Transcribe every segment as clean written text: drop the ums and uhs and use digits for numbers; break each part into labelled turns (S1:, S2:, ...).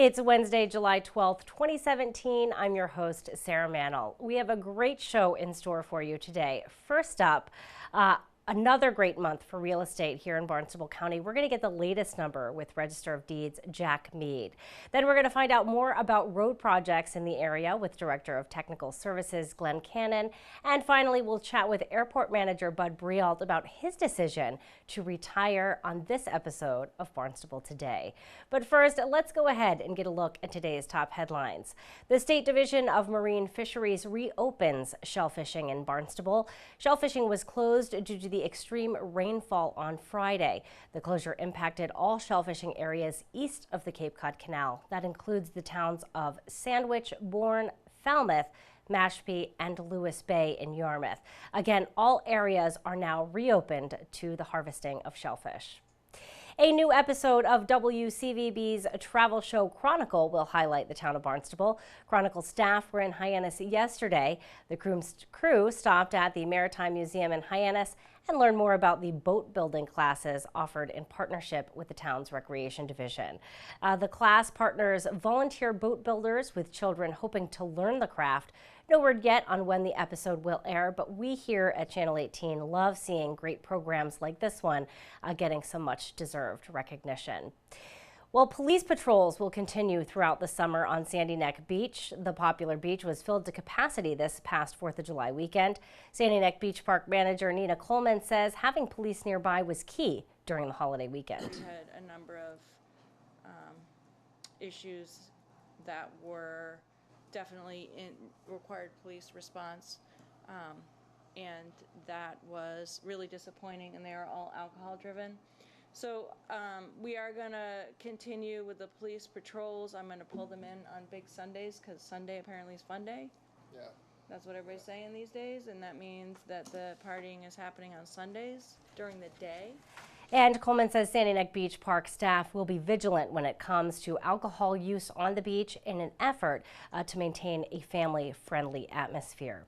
S1: It's Wednesday, July 12th, 2017. I'm your host, Sarah Mantle. We have a great show in store for you today. First up, another great month for real estate here in Barnstable County. We're going to get the latest number with Register of Deeds Jack Mead. Then we're going to find out more about road projects in the area with Director of Technical Services Glenn Cannon. And finally, we'll chat with Airport Manager Bud Brialt about his decision to retire on this episode of Barnstable Today. But first, let's go ahead and get a look at today's top headlines. The State Division of Marine Fisheries reopens shellfishing in Barnstable. Shellfishing was closed due to the extreme rainfall on Friday. The closure impacted all shellfishing areas east of the Cape Cod Canal. That includes the towns of Sandwich, Bourne, Falmouth, Mashpee, and Lewis Bay in Yarmouth. Again, all areas are now reopened to the harvesting of shellfish. A new episode of WCVB's travel show Chronicle will highlight the town of Barnstable. Chronicle staff were in Hyannis yesterday. The crew stopped at the Maritime Museum in Hyannis and learned more about the boat building classes offered in partnership with the town's recreation division. The class partners volunteer boat builders with children hoping to learn the craft. No word yet on when the episode will air, but we here at Channel 18 love seeing great programs like this one getting some much deserved recognition. Well, police patrols will continue throughout the summer on Sandy Neck Beach. The popular beach was filled to capacity this past 4th of July weekend. Sandy Neck Beach Park Manager Nina Coleman says having police nearby was key during the holiday weekend.
S2: We had a number of issues that were definitely required police response, and that was really disappointing, and they are all alcohol driven. So we are going to continue with the police patrols. I'm going to pull them in on big Sundays because Sunday apparently is fun day.
S3: Yeah.
S2: That's what everybody's saying these days, and that means that the partying is happening on Sundays during the day.
S1: And Coleman says Sandy Neck Beach Park staff will be vigilant when it comes to alcohol use on the beach in an effort to maintain a family-friendly atmosphere.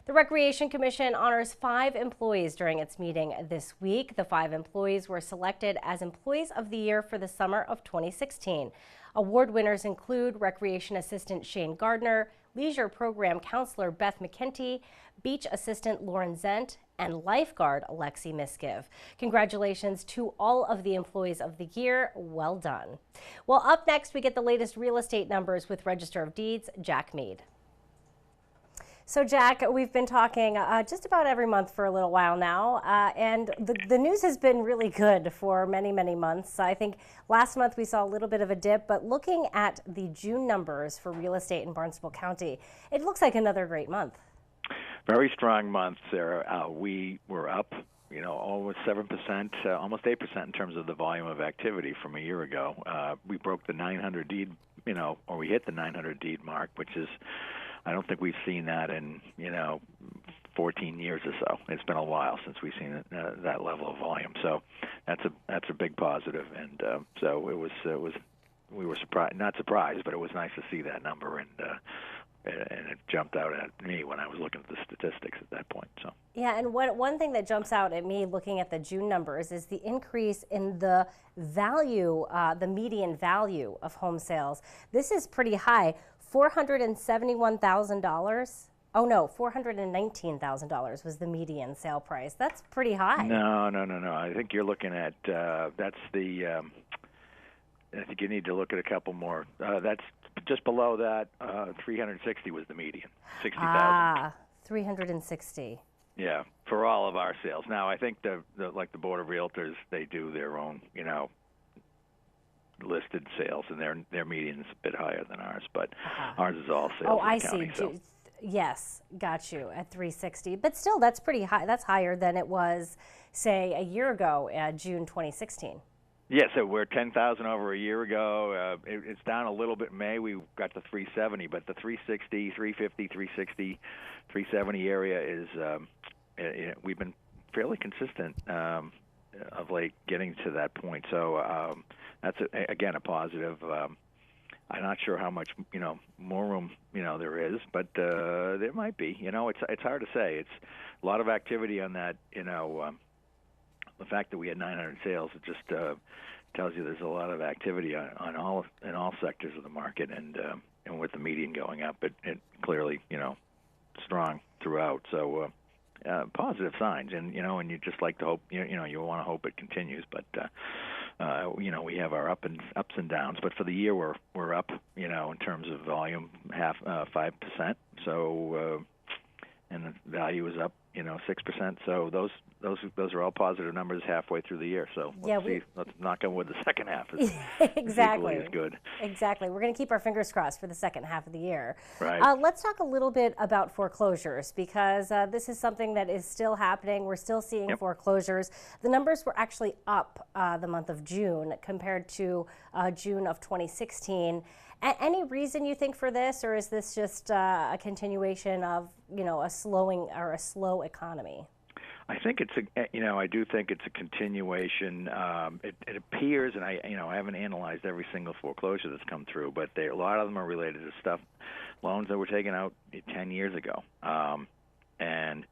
S1: The Recreation Commission honors 5 employees during its meeting this week. The 5 employees were selected as Employees of the Year for the summer of 2016. Award winners include Recreation Assistant Shane Gardner, Leisure Program Counselor Beth McKenty, Beach Assistant Lauren Zent, and Lifeguard Alexi Miskiv. Congratulations to all of the Employees of the Year. Well done. Well, up next, we get the latest real estate numbers with Register of Deeds Jack Mead. So, Jack, we've been talking just about every month for a little while now, and the news has been really good for many, many months. I think last month we saw a little bit of a dip, but looking at the June numbers for real estate in Barnstable County, it looks like another great month.
S3: Very strong month, Sarah. We were up, almost 7%, almost 8% in terms of the volume of activity from a year ago. We broke the 900 deed, or we hit the 900 deed mark, which is, I don't think we've seen that in, 14 years or so. It's been a while since we've seen that level of volume. So that's a big positive. And so it was we were not surprised, but it was nice to see that number, and it jumped out at me when I was looking at the statistics at that point. So
S1: yeah, and one thing that jumps out at me looking at the June numbers is the increase in the value, the median value of home sales. This is pretty high. $471,000. Oh no, $419,000 was the median sale price. That's pretty high.
S3: No. I think you're looking at that's the. I think you need to look at a couple more. That's just below that. 360 was the median. 60,000.
S1: Ah, 360.
S3: Yeah, for all of our sales. Now I think the Board of Realtors, they do their own, listed sales, and their median is a bit higher than ours, but ours is all sales.
S1: Oh, I
S3: county,
S1: see.
S3: So.
S1: Yes, got you at 360. But still, that's pretty high. That's higher than it was, say, a year ago, June 2016.
S3: Yeah, so we're 10,000 over a year ago. It's down a little bit in May. We got to 370, but the 360, 350, 360, 370 area is we've been fairly consistent of late getting to that point. So that's again a positive. I'm not sure how much more room there is, but there might be. It's hard to say. It's a lot of activity on that. The fact that we had 900 sales, it just tells you there's a lot of activity on all in all sectors of the market, and with the median going up, it clearly strong throughout. So positive signs, and and you just like to hope you want to hope it continues, but. We have our ups and downs, but for the year we're up, in terms of volume, 5%. So, and the value is up, 6%. So those are all positive numbers halfway through the year. So let's knock on wood the second half is
S1: exactly
S3: equally as good.
S1: Exactly. We're going to keep our fingers crossed for the second half of the year.
S3: Right.
S1: Let's talk a little bit about foreclosures, because this is something that is still happening. We're still seeing foreclosures. The numbers were actually up the month of June compared to June of 2016. Any reason you think for this, or is this just a continuation of a slowing or a slow economy?
S3: I think I do think it's a continuation. It appears, and I haven't analyzed every single foreclosure that's come through, but a lot of them are related to loans that were taken out 10 years ago, and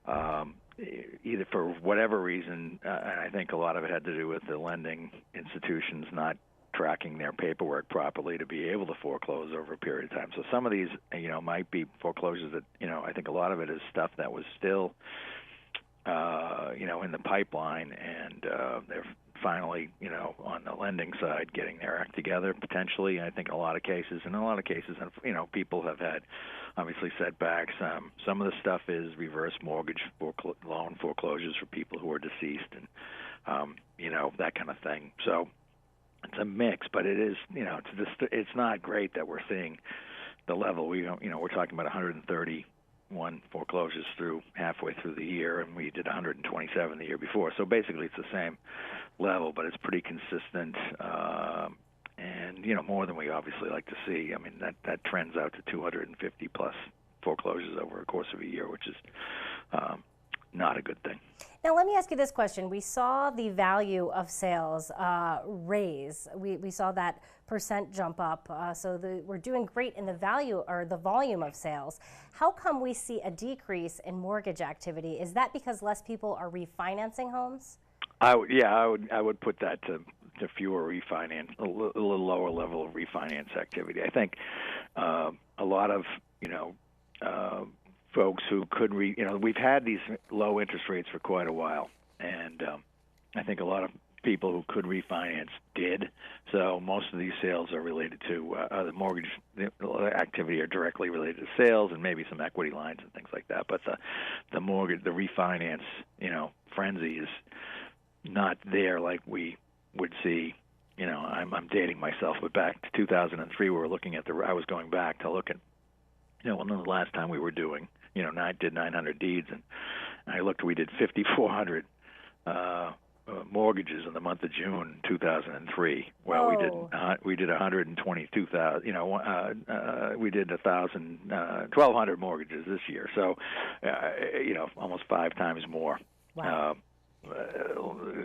S3: either for whatever reason, and I think a lot of it had to do with the lending institutions not tracking their paperwork properly to be able to foreclose over a period of time. So some of these, might be foreclosures that, I think a lot of it is stuff that was still, in the pipeline, and they're finally, on the lending side, getting their act together potentially. I think in a lot of cases, people have had obviously setbacks. Some of the stuff is reverse mortgage loan foreclosures for people who are deceased, and that kind of thing. So it's a mix, but it is, it's not great that we're seeing the level. We're talking about 131 foreclosures through halfway through the year, and we did 127 the year before. So basically, it's the same level, but it's pretty consistent, and more than we obviously like to see. I mean, that trends out to 250 plus foreclosures over a course of a year, which is not a good thing.
S1: Now, let me ask you this question. We saw the value of sales raise. We saw that percent jump up. So we're doing great in the value or the volume of sales. How come we see a decrease in mortgage activity? Is that because less people are refinancing homes?
S3: I would put that to fewer refinance, a little lower level of refinance activity. I think a lot of folks who could we've had these low interest rates for quite a while, and I think a lot of people who could refinance did. So most of these sales are related to the mortgage activity, are directly related to sales and maybe some equity lines and things like that. But the mortgage, the refinance, frenzy is not there like we would see. I'm dating myself, but back to 2003, we were looking at I was going back to look at when was the last time we were doing, did 900 deeds, and I looked, we did 5,400 mortgages in the month of June 2003. Well, we did 122,000. We did 1,200 mortgages this year. So, almost 5 times more.
S1: Wow.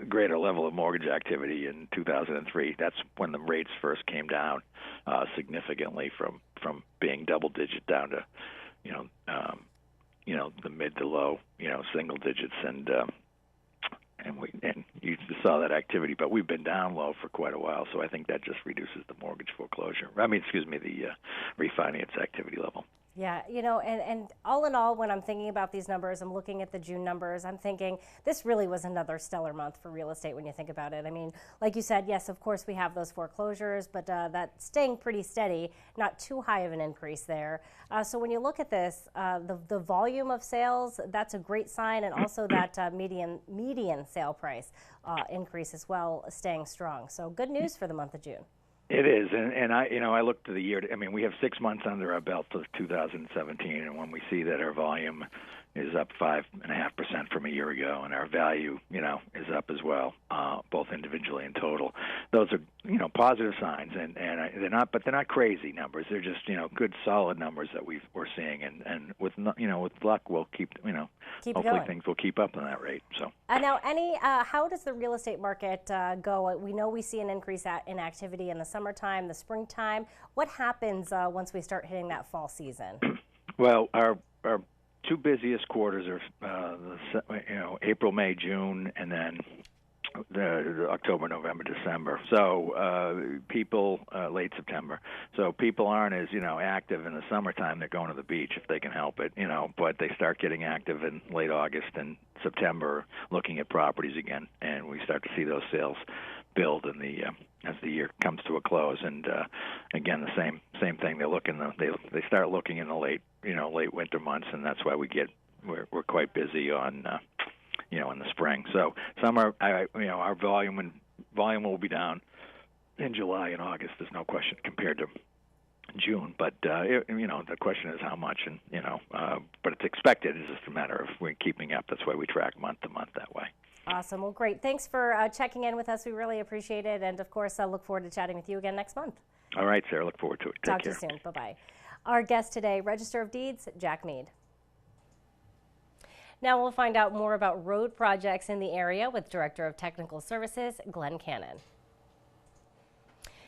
S3: Greater level of mortgage activity in 2003. That's when the rates first came down significantly from being double digit down to the mid to low single digits, and you saw that activity. But we've been down low for quite a while, so I think that just reduces the mortgage foreclosure. The refinance activity level.
S1: Yeah, and all in all, when I'm thinking about these numbers, I'm looking at the June numbers, I'm thinking this really was another stellar month for real estate when you think about it. I mean, like you said, yes, of course we have those foreclosures, but that's staying pretty steady, not too high of an increase there. So when you look at this, the volume of sales, that's a great sign, and also that median sale price increase as well, staying strong. So good news for the month of June.
S3: It is, and I looked at the year. We have 6 months under our belt of 2017, and when we see that our volume is up 5.5% from a year ago, and our value, is up as well, both individually and total. Those are, positive signs, and they're not crazy numbers. They're just, good, solid numbers that we're seeing, and with luck, we'll keep hopefully
S1: going.
S3: Things will keep up on that rate. So
S1: now, how does the real estate market go? We know we see an increase in activity in the summertime, the springtime. What happens once we start hitting that fall season?
S3: Well, our 2 busiest quarters are April, May, June, and then the October, November, December. So people late September. So people aren't as active in the summertime. They're going to the beach if they can help it, But they start getting active in late August and September, looking at properties again, and we start to see those sales build in the as the year comes to a close. And again, the same thing. They start looking in the late winter months, and that's why we're quite busy on. In the spring. So summer, our volume will be down in July and August. There's no question compared to June. But the question is how much, and but it's expected. It's just a matter of we're keeping up. That's why we track month to month that way.
S1: Awesome. Well, great. Thanks for checking in with us. We really appreciate it, and of course, I look forward to chatting with you again next month.
S3: All right, Sarah. Look forward to it.
S1: Talk to you soon. Bye bye. Our guest today, Register of Deeds, Jack Mead. Now we'll find out more about road projects in the area with Director of Technical Services, Glenn Cannon.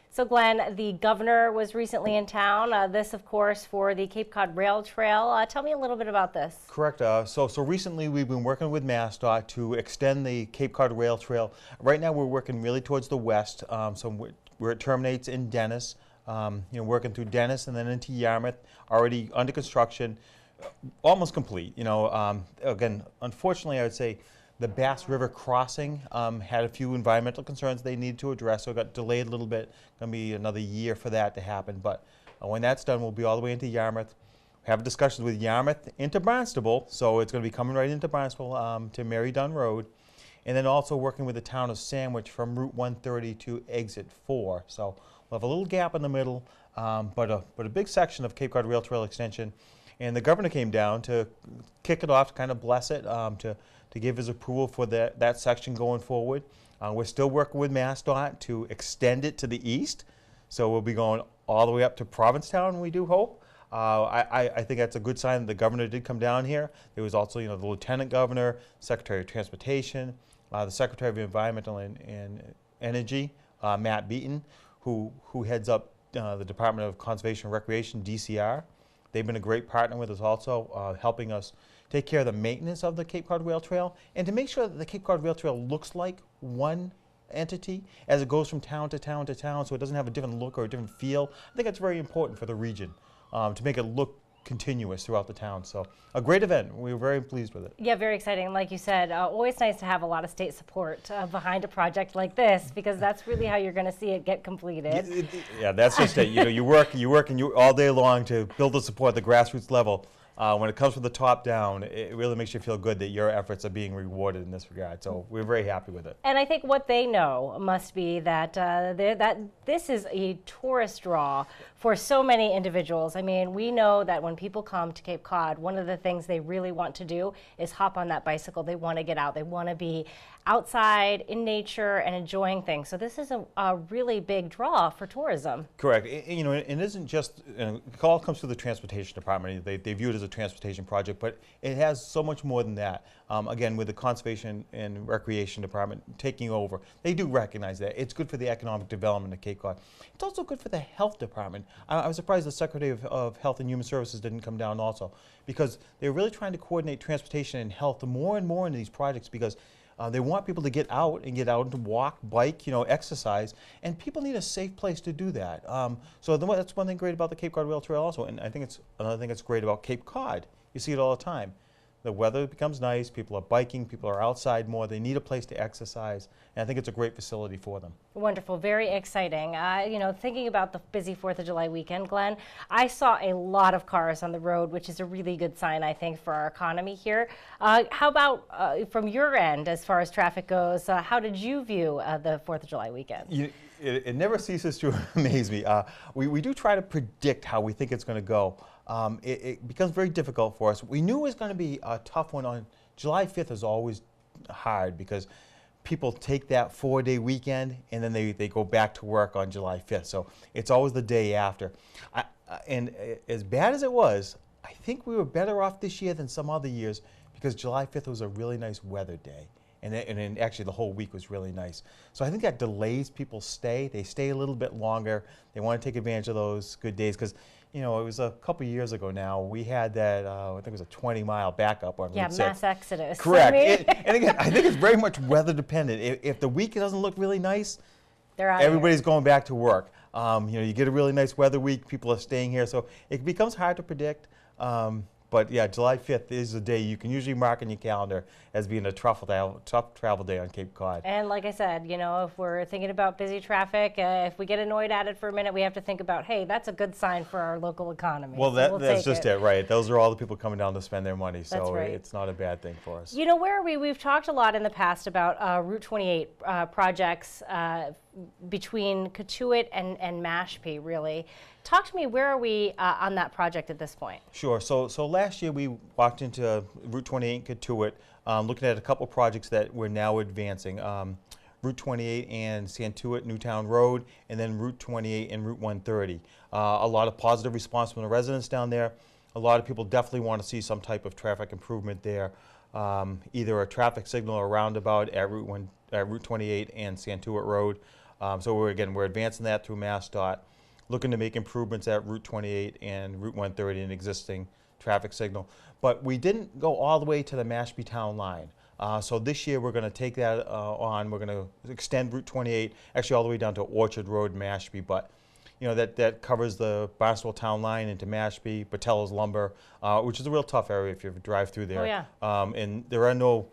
S1: So Glenn, the governor was recently in town. This, of course, for the Cape Cod Rail Trail. Tell me a little bit about this. Correct.
S4: So recently we've been working with MassDOT to extend the Cape Cod Rail Trail. Right now we're working really towards the west, where it terminates in Dennis. Working through Dennis and then into Yarmouth, already under construction. Almost complete. Again, unfortunately, I would say the Bass River crossing had a few environmental concerns they needed to address, so it got delayed a little bit. Going to be another year for that to happen. But when that's done, we'll be all the way into Yarmouth. Have discussions with Yarmouth into Barnstable, so it's going to be coming right into Barnstable to Mary Dunn Road. And then also working with the town of Sandwich from Route 130 to Exit 4. So we'll have a little gap in the middle, but a big section of Cape Cod Rail Trail extension. And the governor came down to kick it off, to kind of bless it, to give his approval for that section going forward. We're still working with MassDOT to extend it to the east. So we'll be going all the way up to Provincetown, we do hope. I think that's a good sign that the governor did come down here. There was also, the lieutenant governor, secretary of transportation, the secretary of environmental and energy, Matt Beaton, who heads up the Department of Conservation and Recreation, DCR. They've been a great partner with us also, helping us take care of the maintenance of the Cape Cod Rail Trail and to make sure that the Cape Cod Rail Trail looks like one entity as it goes from town to town to town, so it doesn't have a different look or a different feel. I think that's very important for the region, to make it look continuous throughout the town. So a great event. We were very pleased with it.
S1: Yeah, very exciting. Like you said, always nice to have a lot of state support behind a project like this, because that's really how you're going to see it get completed.
S4: Yeah, that's just it. You work all day long to build the support at the grassroots level. When it comes from the top down, it really makes you feel good that your efforts are being rewarded in this regard. So we're very happy with it.
S1: And I think what they know must be that that this is a tourist draw for so many individuals. I mean, we know that when people come to Cape Cod, one of the things they really want to do is hop on that bicycle. They want to get out. They want to be outside in nature and enjoying things. So this is a really big draw for tourism.
S4: Correct. It isn't just, it all comes through the transportation department. They view it as a transportation project, but it has so much more than that. Again, with the conservation and recreation department taking over, they do recognize that. It's good for the economic development of Cape Cod. It's also good for the health department. I was surprised the Secretary of Health and Human Services didn't come down also, because they're really trying to coordinate transportation and health more and more into these projects, because they want people to get out and to walk, bike, exercise, and people need a safe place to do that. So that's one thing great about the Cape Cod Rail Trail also, and I think it's another thing that's great about Cape Cod. You see it all the time. The weather becomes nice, people are biking, people are outside more, they need a place to exercise, and I think it's a great facility for them.
S1: Wonderful, very exciting. Thinking about the busy 4th of July weekend, Glenn, I saw a lot of cars on the road, which is a really good sign, I think, for our economy here. How about from your end, as far as traffic goes, how did you view the 4th of July weekend?
S4: It never ceases to amaze me. We do try to predict how we think it's going to go. It becomes very difficult for us. We knew it was going to be a tough one. On July 5th is always hard because people take that 4-day weekend and then they go back to work on July 5th. So it's always the day after. And as bad as it was, I think we were better off this year than some other years because July 5th was a really nice weather day. And actually the whole week was really nice. So I think that delays people's stay. They stay a little bit longer. They want to take advantage of those good days because, you know, it was a couple years ago now, we had that, I think it was a 20-mile backup on
S1: Yeah,
S4: Route 6.
S1: mass exodus.
S4: Correct.
S1: I mean,
S4: And again, I think it's very much weather dependent. If the week doesn't look really nice,
S1: they're out
S4: everybody's going back to work. You know, you get a really nice weather week, people are staying here, so it becomes hard to predict. But yeah, July 5th is the day you can usually mark in your calendar as being a tough travel day on Cape Cod.
S1: And like I said, you know, if we're thinking about busy traffic, if we get annoyed at it for a minute, we have to think about, hey, that's a good sign for our local economy.
S4: Well,
S1: So
S4: that's just it, right? Those are all the people coming down to spend their money, so
S1: That's right.
S4: it's not a bad thing for us.
S1: You know, where are we? We've talked a lot in the past about Route 28 projects between Katuitt and Mashpee, really. Talk to me, where are we on that project at this point?
S4: Sure. So last year we walked into Route 28 in Katuitt, looking at a couple projects that we're now advancing. Route 28 and Santuit Newtown Road, and then Route 28 and Route 130. A lot of positive response from the residents down there. A lot of people definitely want to see some type of traffic improvement there, either a traffic signal or roundabout at Route 28 and Santuit Road. So we're advancing that through MassDOT, looking to make improvements at Route 28 and Route 130, an existing traffic signal. But we didn't go all the way to the Mashpee town line. So this year we're going to take that on. We're going to extend Route 28 actually all the way down to Orchard Road, Mashpee. But you know, that covers the Barnstable town line into Mashpee, Patella's Lumber, which is a real tough area if you drive through there.
S1: Oh, yeah.
S4: And there are no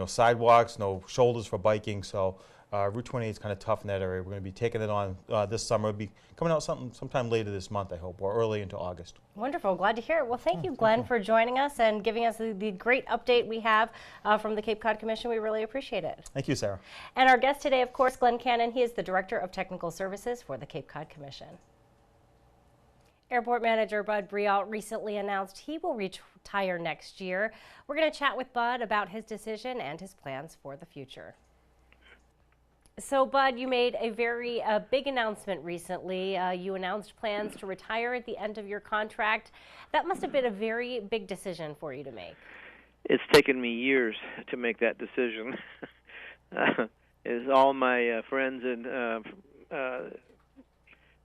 S4: sidewalks, no shoulders for biking. So Route 28 is kind of tough in that area. We're going to be taking it on this summer. It'll be coming out sometime later this month, I hope, or early into August.
S1: Wonderful. Glad to hear it. Well, thank you, Glenn, for joining us and giving us the great update we have from the Cape Cod Commission. We really appreciate it.
S4: Thank you, Sarah.
S1: And our guest today, of course, Glenn Cannon. He is the Director of Technical Services for the Cape Cod Commission. Airport Manager Bud Brialt recently announced he will retire next year. We're going to chat with Bud about his decision and his plans for the future. So, Bud, you made a very big announcement recently. You announced plans to retire at the end of your contract. That must have been a very big decision for you to make.
S5: It's taken me years to make that decision. As all my friends and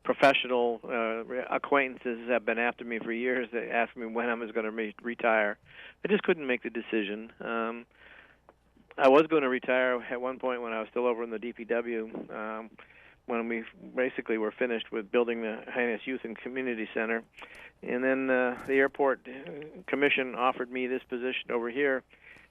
S5: professional acquaintances have been after me for years. They asked me when I was going to retire. I just couldn't make the decision. I was going to retire at one point when I was still over in the DPW, when we basically were finished with building the Hyannis Youth and Community Center. And then the Airport Commission offered me this position over here,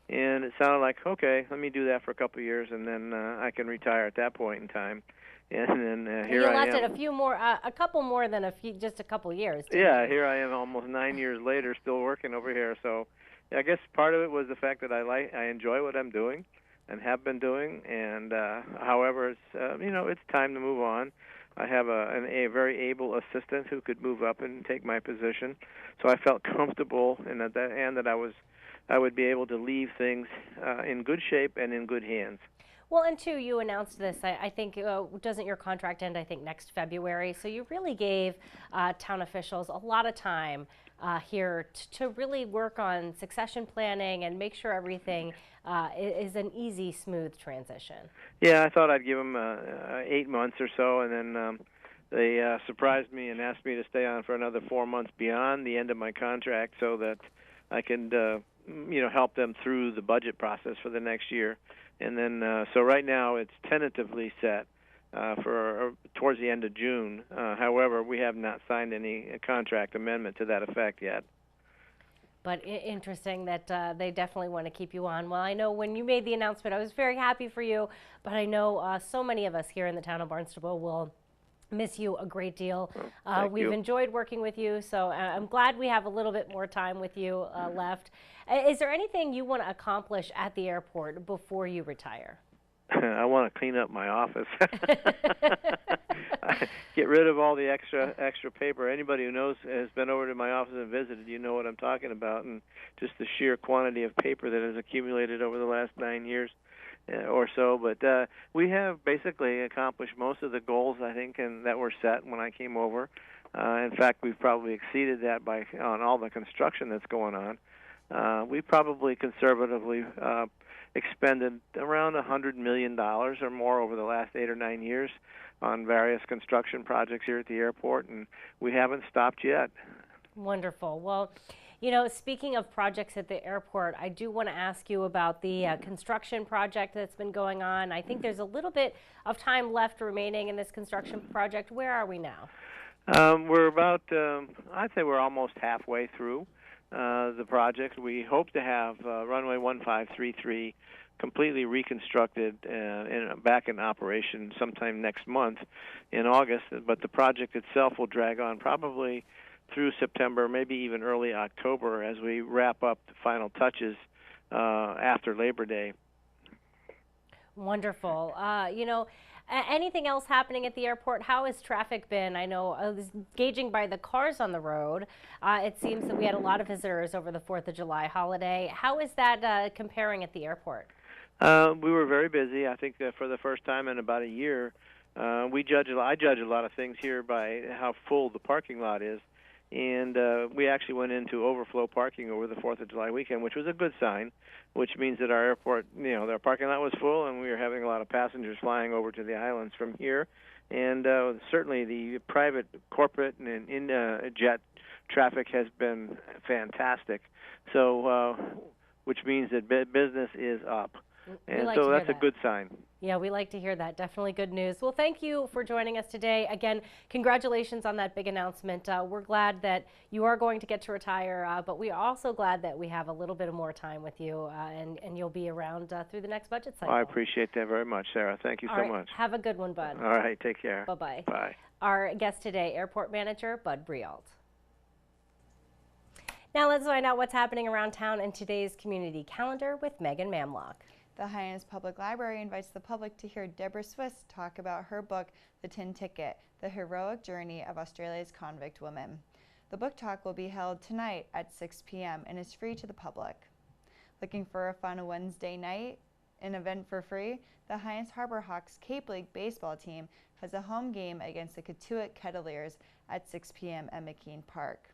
S5: and it sounded like, okay, let me do that for a couple of years, and then I can retire at that point in time. And then here I am.
S1: You lasted a couple more than just a couple years.
S5: Yeah, here I am almost 9 years later still working over here. So I guess part of it was the fact that I enjoy what I'm doing and have been doing, and however, it's it's time to move on. I have a very able assistant who could move up and take my position, so I felt comfortable and that I would be able to leave things in good shape and in good hands.
S1: Well, and two, you announced this, I think, doesn't your contract end, I think, next February? So you really gave town officials a lot of time here to really work on succession planning and make sure everything is an easy, smooth transition.
S5: Yeah, I thought I'd give them 8 months or so, and then they surprised me and asked me to stay on for another 4 months beyond the end of my contract so that I can help them through the budget process for the next year. And then, so right now it's tentatively set for towards the end of June. However, we have not signed any contract amendment to that effect yet.
S1: But interesting that they definitely want to keep you on. Well, I know when you made the announcement, I was very happy for you, but I know so many of us here in the town of Barnstable will miss you a great deal. We've enjoyed working with you, so I'm glad we have a little bit more time with you left. Is there anything you want to accomplish at the airport before you retire?
S5: I want to clean up my office. Get rid of all the extra paper. Anybody who has been over to my office and visited, you know what I'm talking about, and just the sheer quantity of paper that has accumulated over the last 9 years or so. But we have basically accomplished most of the goals, I think, and that were set when I came over. In fact, we've probably exceeded that on all the construction that's going on. we probably conservatively expended around $100 million or more over the last 8 or 9 years on various construction projects here at the airport, and we haven't stopped yet.
S1: Wonderful. Well, you know, speaking of projects at the airport, I do want to ask you about the construction project that's been going on. I think there's a little bit of time left remaining in this construction project. Where are we now?
S5: We're about, I'd say we're almost halfway through the project. We hope to have runway 1533 completely reconstructed and back in operation sometime next month in August, but the project itself will drag on probably through September, maybe even early October, as we wrap up the final touches after Labor Day.
S1: Wonderful. You know, anything else happening at the airport? How has traffic been? I know, gauging by the cars on the road, it seems that we had a lot of visitors over the 4th of July holiday. How is that comparing at the airport?
S5: We were very busy. I think that for the first time in about a year, I judge a lot of things here by how full the parking lot is. And we actually went into overflow parking over the 4th of July weekend, which was a good sign, which means that our airport, you know, our parking lot was full, and we were having a lot of passengers flying over to the islands from here. And certainly the private, corporate, and jet traffic has been fantastic. So, which means that business is up. And so that's a good sign.
S1: Yeah, we like to hear that. Definitely good news. Well, thank you for joining us today. Again, congratulations on that big announcement. We're glad that you are going to get to retire, but we're also glad that we have a little bit more time with you, and you'll be around through the next budget cycle.
S5: I appreciate that very much, Sarah. Thank you so much.
S1: Have a good one, Bud.
S5: All right, take care.
S1: Bye-bye.
S5: Bye.
S1: Our guest today, Airport Manager Bud Brialt. Now let's find out what's happening around town in today's community calendar with Megan Mamlock.
S6: The Hyannis Public Library invites the public to hear Deborah Swiss talk about her book, The Tin Ticket, The Heroic Journey of Australia's Convict Women. The book talk will be held tonight at 6 p.m. and is free to the public. Looking for a fun Wednesday night? An event for free? The Hyannis Harbor Hawks Cape League baseball team has a home game against the Cotuit Kettleers at 6 p.m. at McKean Park.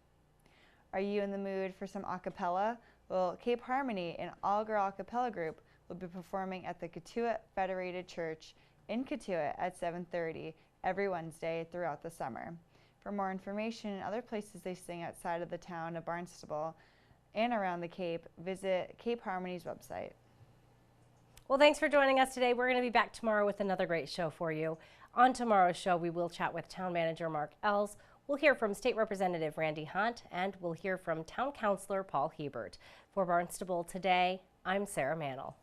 S6: Are you in the mood for some a cappella? Well, Cape Harmony, an all-girl a cappella group, will be performing at the Cotuit Federated Church in Cotuit at 7:30 every Wednesday throughout the summer. For more information and other places they sing outside of the town of Barnstable and around the Cape, visit Cape Harmony's website.
S1: Well, thanks for joining us today. We're going to be back tomorrow with another great show for you. On tomorrow's show, we will chat with Town Manager Mark Els. We'll hear from State Representative Randy Hunt, and we'll hear from Town Councilor Paul Hebert. For Barnstable Today, I'm Sarah Mannel.